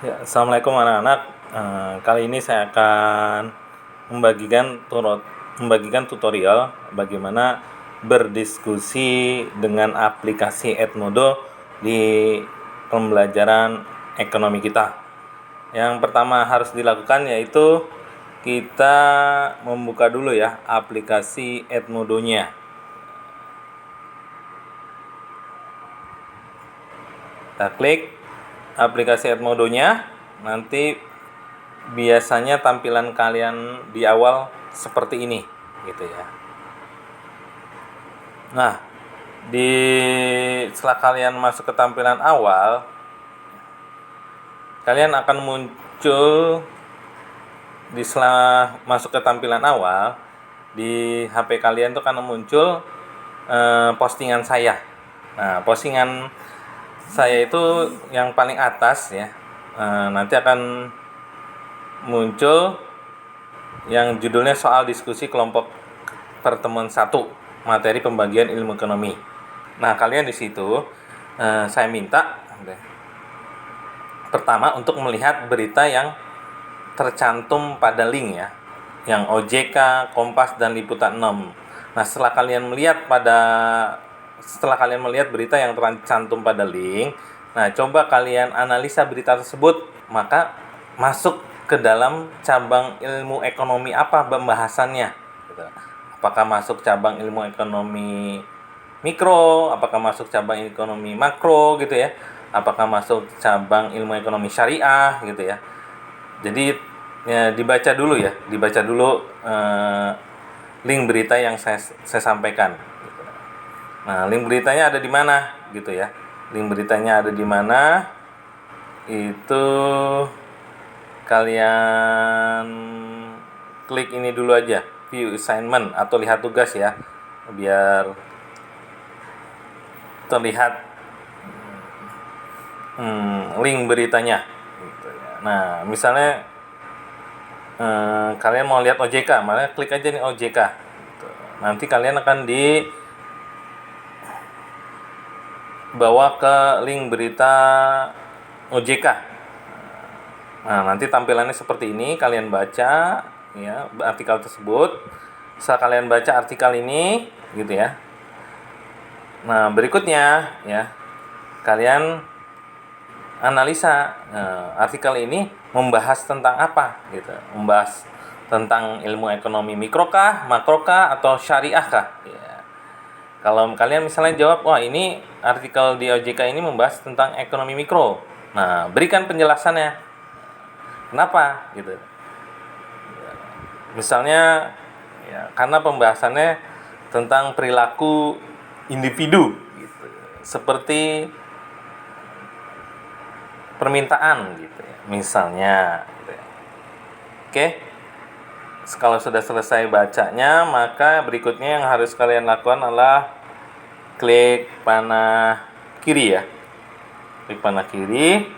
Ya, assalamualaikum anak-anak. Kali ini saya akan membagikan tutorial bagaimana berdiskusi dengan aplikasi Edmodo di pembelajaran ekonomi kita. Yang pertama harus dilakukan yaitu kita membuka dulu ya aplikasi Edmodo-nya. Kita klik aplikasi Edmodo-nya, nanti biasanya tampilan kalian di awal seperti ini gitu ya. Nah, setelah kalian masuk ke tampilan awal, kalian akan muncul setelah masuk ke tampilan awal di HP kalian tuh akan muncul postingan saya. Nah, postingan saya itu yang paling atas ya. Nanti akan muncul yang judulnya soal diskusi kelompok pertemuan 1 materi pembagian ilmu ekonomi. Nah, kalian di situ saya minta pertama untuk melihat berita yang tercantum pada link ya, yang OJK, Kompas, dan Liputan 6. Nah, setelah kalian melihat berita yang tercantum pada link, nah coba kalian analisa berita tersebut, maka masuk ke dalam cabang ilmu ekonomi apa pembahasannya gitu. Apakah masuk cabang ilmu ekonomi mikro, apakah masuk cabang ekonomi makro gitu ya, apakah masuk cabang ilmu ekonomi syariah gitu ya. Jadi ya, dibaca dulu link berita yang saya sampaikan. Nah, link beritanya ada di mana gitu ya. Link beritanya ada di mana? Itu kalian klik ini dulu aja, view assignment atau lihat tugas ya, biar terlihat link beritanya gitu ya. Nah, misalnya kalian mau lihat OJK, makanya klik aja nih OJK gitu. Nanti kalian akan bawa ke link berita OJK. Nah, nanti tampilannya seperti ini, kalian baca ya artikel tersebut. Setelah kalian baca artikel ini gitu ya. Nah, berikutnya ya, kalian analisa artikel ini membahas tentang apa gitu. Membahas tentang ilmu ekonomi mikrokah, makrokah, atau syariahkah ya. Kalau kalian misalnya jawab, wah ini artikel di OJK ini membahas tentang ekonomi mikro. Nah, berikan penjelasannya. Kenapa? Gitu. Misalnya, ya, karena pembahasannya tentang perilaku individu, gitu. Seperti permintaan, gitu ya. Misalnya. Gitu ya. Oke. Kalau sudah selesai bacanya, maka berikutnya yang harus kalian lakukan adalah klik panah kiri ya. Klik panah kiri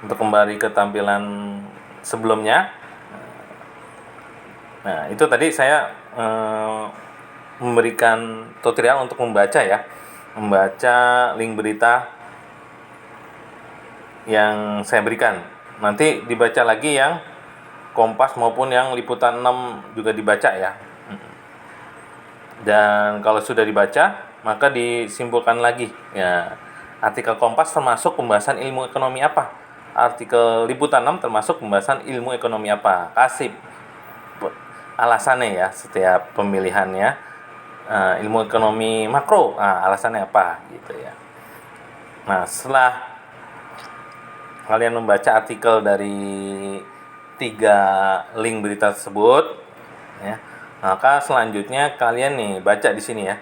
untuk kembali ke tampilan sebelumnya. Nah, itu tadi saya memberikan tutorial untuk membaca ya, membaca link berita yang saya berikan. Nanti dibaca lagi yang Kompas maupun yang Liputan 6 juga dibaca ya. Dan kalau sudah dibaca, maka disimpulkan lagi ya. Artikel Kompas termasuk pembahasan ilmu ekonomi apa? Artikel Liputan 6 termasuk pembahasan ilmu ekonomi apa? Kasih alasannya ya setiap pemilihannya. Ilmu ekonomi makro, alasannya apa gitu ya. Nah, setelah kalian membaca artikel dari 3 link berita tersebut ya, maka selanjutnya kalian nih baca di sini ya.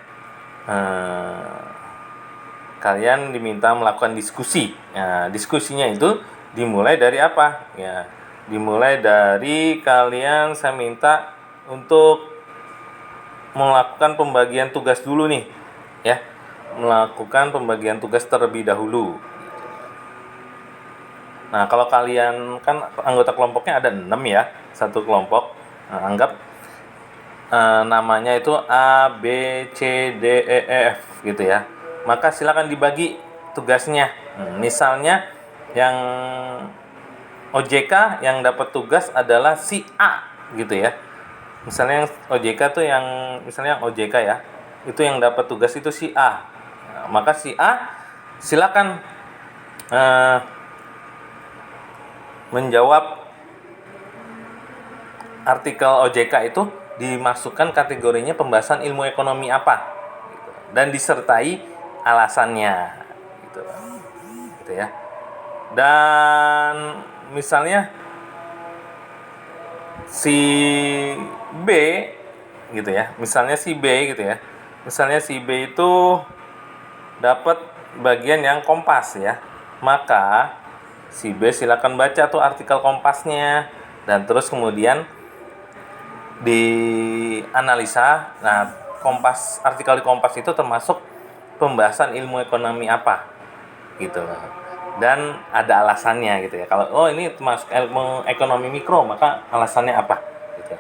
Kalian diminta melakukan diskusi. Nah, diskusinya itu dimulai dari apa? Ya, dimulai dari kalian, saya minta untuk melakukan pembagian tugas dulu nih. Ya. Melakukan pembagian tugas terlebih dahulu. Nah, kalau kalian kan anggota kelompoknya ada 6 ya, satu kelompok. Nah, anggap namanya itu A, B, C, D, E, F gitu ya. Maka silakan dibagi tugasnya. Misalnya yang OJK yang dapat tugas adalah si A gitu ya. Misalnya yang OJK tuh yang misalnya yang OJK ya, itu yang dapat tugas itu si A. Nah, maka si A silakan menjawab artikel OJK itu dimasukkan kategorinya pembahasan ilmu ekonomi apa gitu. Dan disertai alasannya gitu, gitu ya. Dan misalnya si B gitu ya, misalnya si B gitu ya, misalnya si B itu dapat bagian yang Kompas ya, maka si B silakan baca tuh artikel Kompasnya dan terus kemudian dianalisa. Nah, Kompas, artikel di Kompas itu termasuk pembahasan ilmu ekonomi apa gitu. Dan ada alasannya gitu ya. Kalau ini termasuk ilmu ekonomi mikro, maka alasannya apa gitu.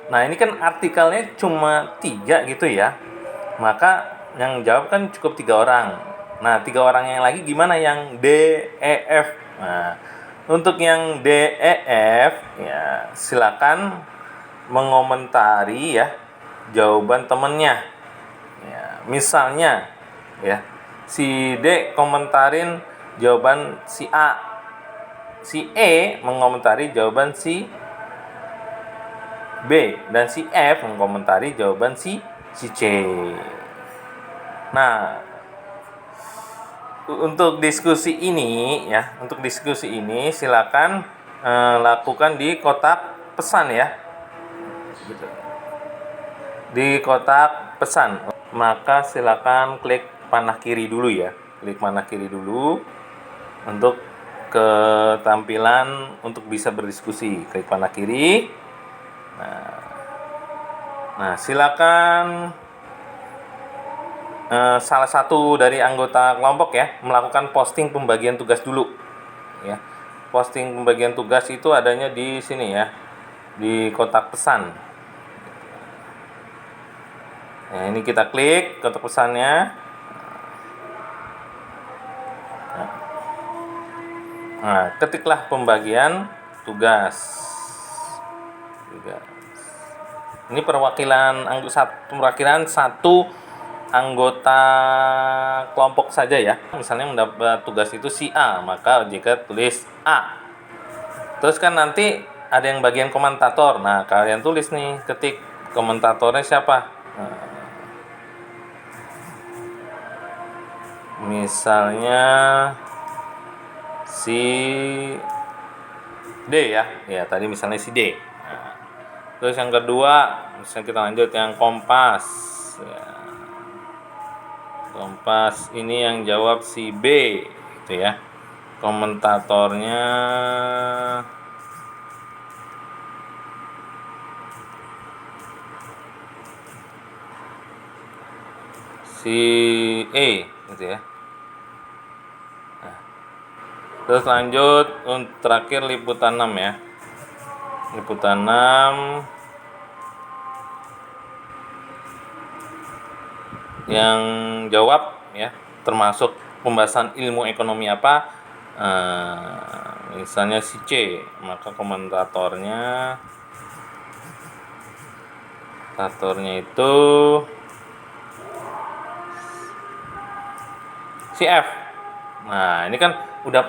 Nah, ini kan artikelnya cuma 3 gitu ya. Maka yang jawab kan cukup 3 orang. Nah, 3 orang yang lagi gimana yang D, E, F? Nah, untuk yang D, E, F ya silakan mengomentari ya jawaban temennya ya, misalnya ya si D komentarin jawaban si A, si E mengomentari jawaban si B, dan si F mengomentari jawaban si C. Nah, untuk diskusi ini ya, silakan lakukan di kotak pesan ya. Gitu. Di kotak pesan, maka silakan klik panah kiri dulu ya. Klik panah kiri dulu untuk ketampilan untuk bisa berdiskusi. Klik panah kiri. Nah, silakan salah satu dari anggota kelompok ya melakukan posting pembagian tugas dulu. Ya. Posting pembagian tugas itu adanya di sini ya. Di kotak pesan. Nah, ini kita klik kotak pesannya. Nah, ketiklah pembagian tugas. Ini perwakilan satu anggota kelompok saja ya. Misalnya mendapat tugas itu si A, maka jika tulis A. Terus kan nanti ada yang bagian komentator. Nah, kalian tulis nih, ketik komentatornya siapa. Nah, misalnya si D ya tadi misalnya si D. Nah, terus yang kedua misalnya kita lanjut yang Kompas ya. Kompas ini yang jawab si B gitu ya, komentatornya si E gitu ya. Terus lanjut terakhir liputan 6 ya. Liputan 6 yang jawab ya termasuk pembahasan ilmu ekonomi apa, misalnya si C, maka komentatornya itu si F. Nah, ini kan udah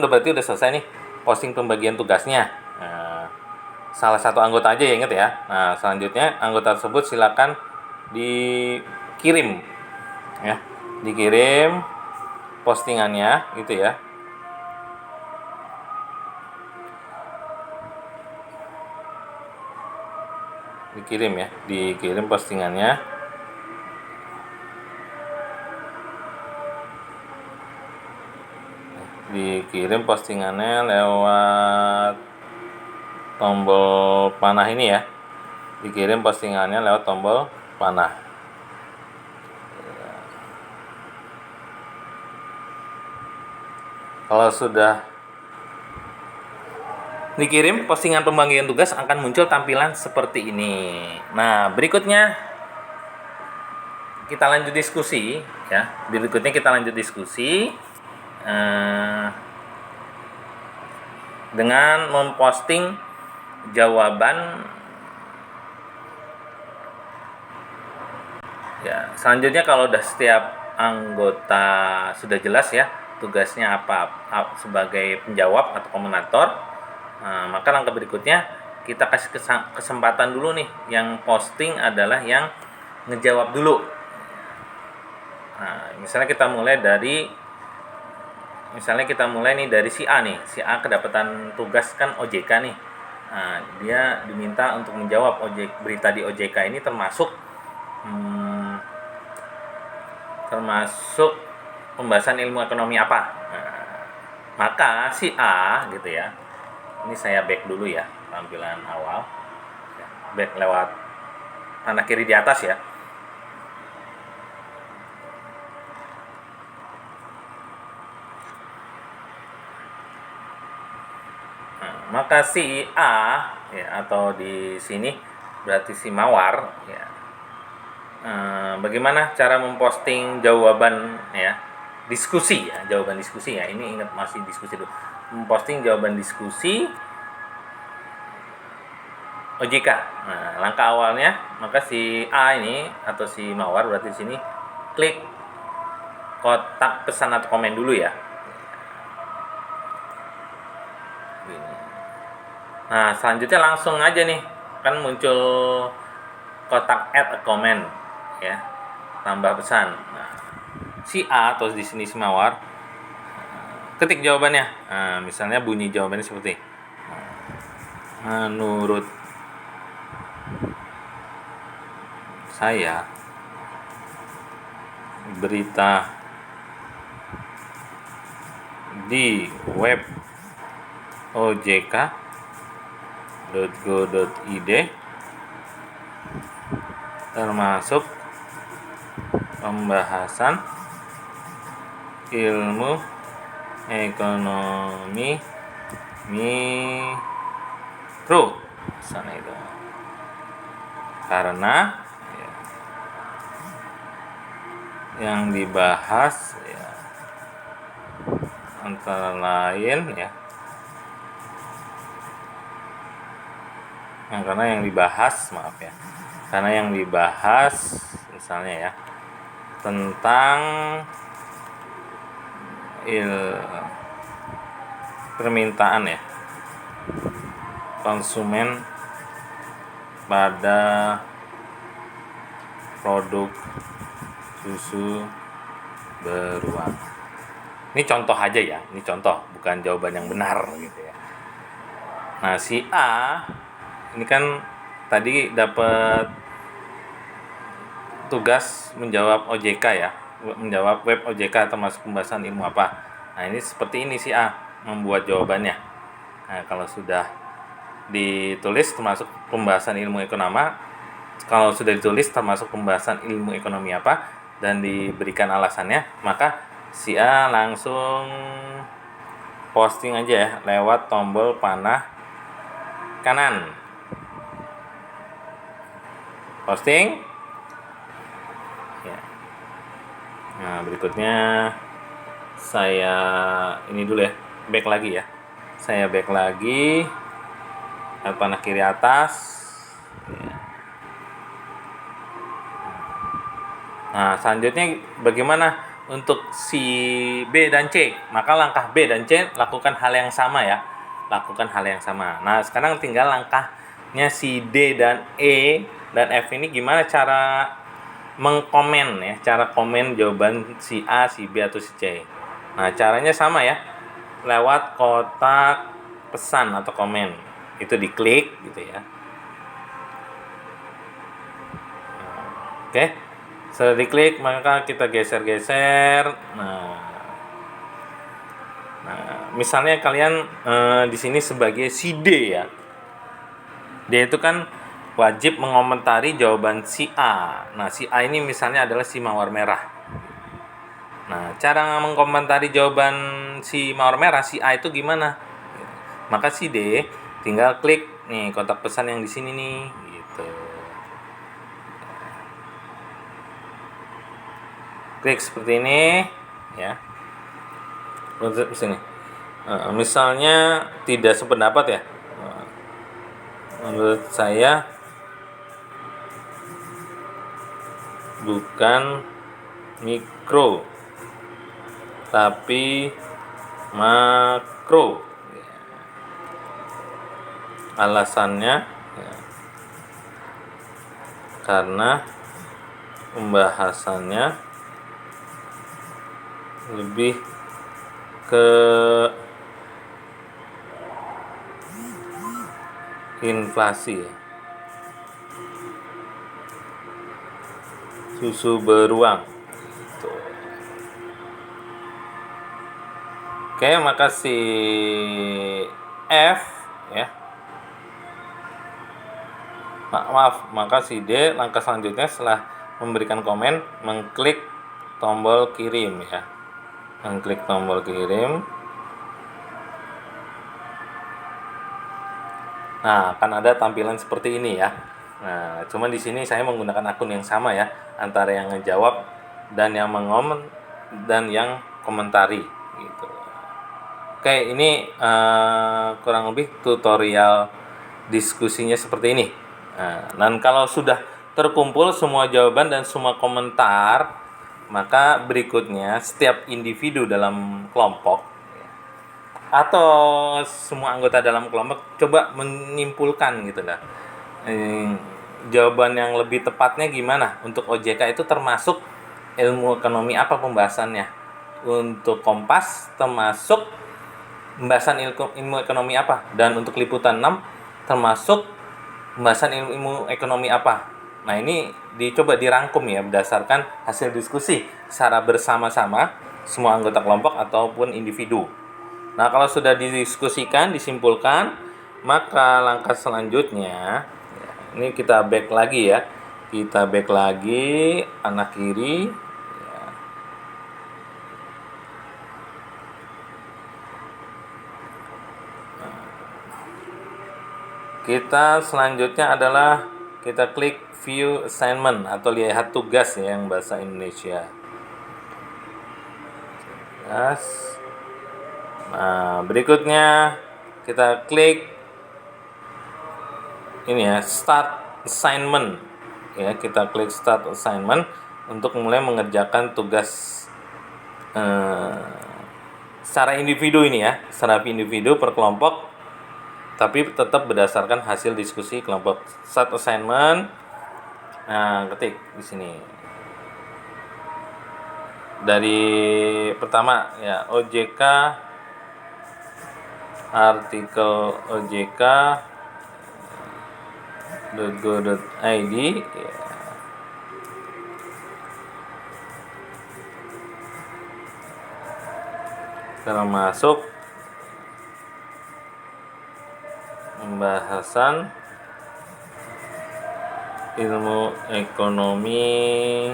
berarti udah selesai nih posting pembagian tugasnya. Nah, salah satu anggota aja ya, ingat ya. Nah, selanjutnya anggota tersebut silakan dikirim ya. Dikirim postingannya gitu ya. Dikirim postingannya. Dikirim postingannya lewat tombol panah ini ya. Dikirim postingannya lewat tombol panah. Kalau sudah dikirim, postingan pembagian tugas akan muncul tampilan seperti ini. Nah, berikutnya kita lanjut diskusi ya. dengan memposting jawaban. Ya, selanjutnya kalau udah setiap anggota sudah jelas ya tugasnya apa, sebagai penjawab atau komentator, maka langkah berikutnya kita kasih kesempatan dulu nih, yang posting adalah yang ngejawab dulu. Nah, misalnya kita mulai nih dari si A nih. Si A kedapatan tugas kan OJK nih. Nah, dia diminta untuk menjawab berita di OJK ini termasuk pembahasan ilmu ekonomi apa. Nah, maka si A gitu ya. Ini saya back dulu ya tampilan awal. Back lewat panah kiri di atas ya. Maka si A ya, atau di sini berarti si Mawar ya, bagaimana cara memposting jawaban ya, diskusi ya, jawaban diskusi ya, ini ingat masih diskusi dulu, memposting jawaban diskusi OJK. Nah, langkah awalnya maka si A ini atau si Mawar berarti di sini klik kotak pesan atau komen dulu ya. Nah, selanjutnya langsung aja nih, kan muncul kotak add a comment ya, tambah pesan. Nah, si A atau di sini si Mawar ketik jawabannya. Nah, misalnya bunyi jawabannya seperti, menurut saya berita di web ojk.go.id termasuk pembahasan ilmu ekonomi mikro sana itu, karena ya, yang dibahas ya, antara lain ya, karena yang dibahas misalnya ya tentang permintaan ya konsumen pada produk susu beruang. Ini contoh aja ya, ini contoh, bukan jawaban yang benar gitu ya. Nah, si A ini kan tadi dapat tugas menjawab OJK ya, menjawab web OJK termasuk pembahasan ilmu apa. Nah, ini seperti ini si A membuat jawabannya. Nah, kalau sudah ditulis termasuk pembahasan ilmu ekonomi, kalau sudah ditulis termasuk pembahasan ilmu ekonomi apa dan diberikan alasannya, maka si A langsung posting aja ya lewat tombol panah kanan. Posting. Ya. Nah, berikutnya saya ini dulu ya, back lagi ya. Saya back lagi, panah kiri atas. Ya. Nah, selanjutnya bagaimana untuk si B dan C? Maka langkah B dan C lakukan hal yang sama ya. Lakukan hal yang sama. Nah, sekarang tinggal langkahnya si D dan E dan F ini gimana cara mengkomen ya, cara komen jawaban si A, si B atau si C. Nah, caranya sama ya. Lewat kotak pesan atau komen. Itu diklik gitu ya. Oke. Setelah diklik maka kita geser-geser. Nah, misalnya kalian di sini sebagai si D ya. D itu kan wajib mengomentari jawaban si A. Nah, si A ini misalnya adalah si Mawar Merah. Nah, cara mengomentari jawaban si Mawar Merah, si A itu gimana? Maka si D tinggal klik nih kotak pesan yang di sini nih, gitu. Klik seperti ini, ya. Di sini. Misalnya tidak sependapat ya. Menurut saya bukan mikro tapi makro. Alasannya ya, karena pembahasannya lebih ke inflasi ya. Susu beruang gitu. Oke, makasih F ya. Maaf, maka si D langkah selanjutnya setelah memberikan komen mengklik tombol kirim ya. Mengklik tombol kirim. Nah, akan ada tampilan seperti ini ya. Nah, cuman di sini saya menggunakan akun yang sama ya, antara yang ngejawab dan yang mengomen dan yang komentari gitu. Oke, ini kurang lebih tutorial diskusinya seperti ini. Nah, dan kalau sudah terkumpul semua jawaban dan semua komentar, maka berikutnya setiap individu dalam kelompok atau semua anggota dalam kelompok coba menyimpulkan gitu lah. Jawaban yang lebih tepatnya gimana? Untuk OJK itu termasuk ilmu ekonomi apa pembahasannya? Untuk Kompas termasuk pembahasan ilmu ekonomi apa? Dan untuk liputan 6 termasuk pembahasan ilmu ekonomi apa? Nah, ini dicoba dirangkum ya berdasarkan hasil diskusi secara bersama-sama semua anggota kelompok ataupun individu. Nah, kalau sudah didiskusikan, disimpulkan, maka langkah selanjutnya ini kita back lagi ya. Kita back lagi anak kiri. Kita selanjutnya adalah kita klik view assignment atau lihat tugas ya yang bahasa Indonesia. Tugas. Nah, berikutnya kita klik ini ya, start assignment. Ya, kita klik start assignment untuk mulai mengerjakan tugas secara individu ini ya, secara individu per kelompok, tapi tetap berdasarkan hasil diskusi kelompok. Start assignment. Nah, ketik di sini. Dari pertama ya, OJK, artikel ojk.go.id ya. Termasuk pembahasan ilmu ekonomi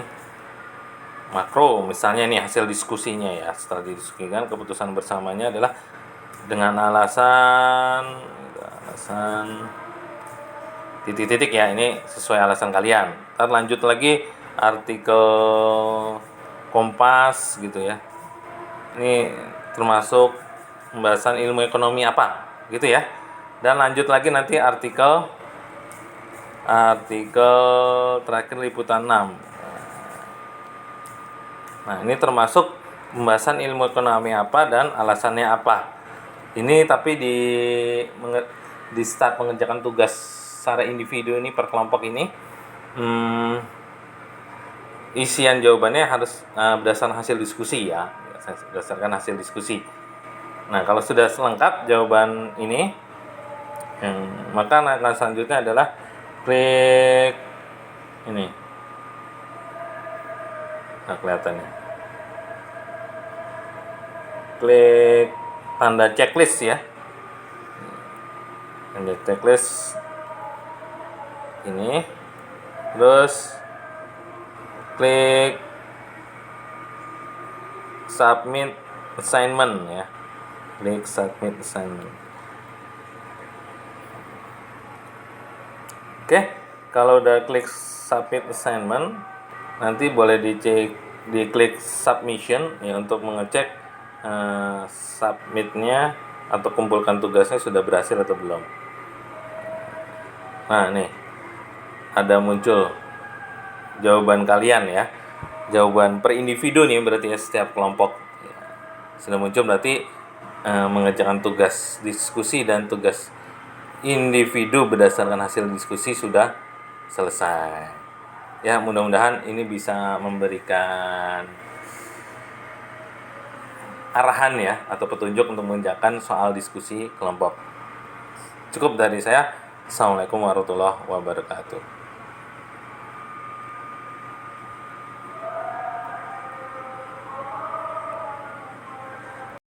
makro, misalnya nih hasil diskusinya ya. Setelah didiskusikan, keputusan bersamanya adalah dengan alasan titik-titik ya, ini sesuai alasan kalian. Ntar lanjut lagi artikel Kompas gitu ya, ini termasuk pembahasan ilmu ekonomi apa gitu ya. Dan lanjut lagi nanti artikel terakhir liputan 6. Nah, ini termasuk pembahasan ilmu ekonomi apa dan alasannya apa. Ini tapi di start mengerjakan tugas secara individu ini per kelompok ini, isian jawabannya harus berdasarkan hasil diskusi ya, berdasarkan hasil diskusi. Nah, kalau sudah lengkap jawaban ini, maka langkah selanjutnya adalah klik ini. Nah, kelihatannya. Klik tanda checklist ya. Tanda checklist ini. Terus klik submit assignment ya. Klik submit assignment. Oke, kalau udah klik submit assignment, nanti boleh diklik submission ya untuk mengecek submitnya atau kumpulkan tugasnya sudah berhasil atau belum. Nah, nih ada muncul jawaban kalian ya. Jawaban per individu nih berarti ya, setiap kelompok. Ya, sudah muncul berarti mengerjakan tugas diskusi dan tugas individu berdasarkan hasil diskusi sudah selesai. Ya, mudah-mudahan ini bisa memberikan arahan ya atau petunjuk untuk mengerjakan soal diskusi kelompok. Cukup dari saya. Assalamualaikum warahmatullahi wabarakatuh.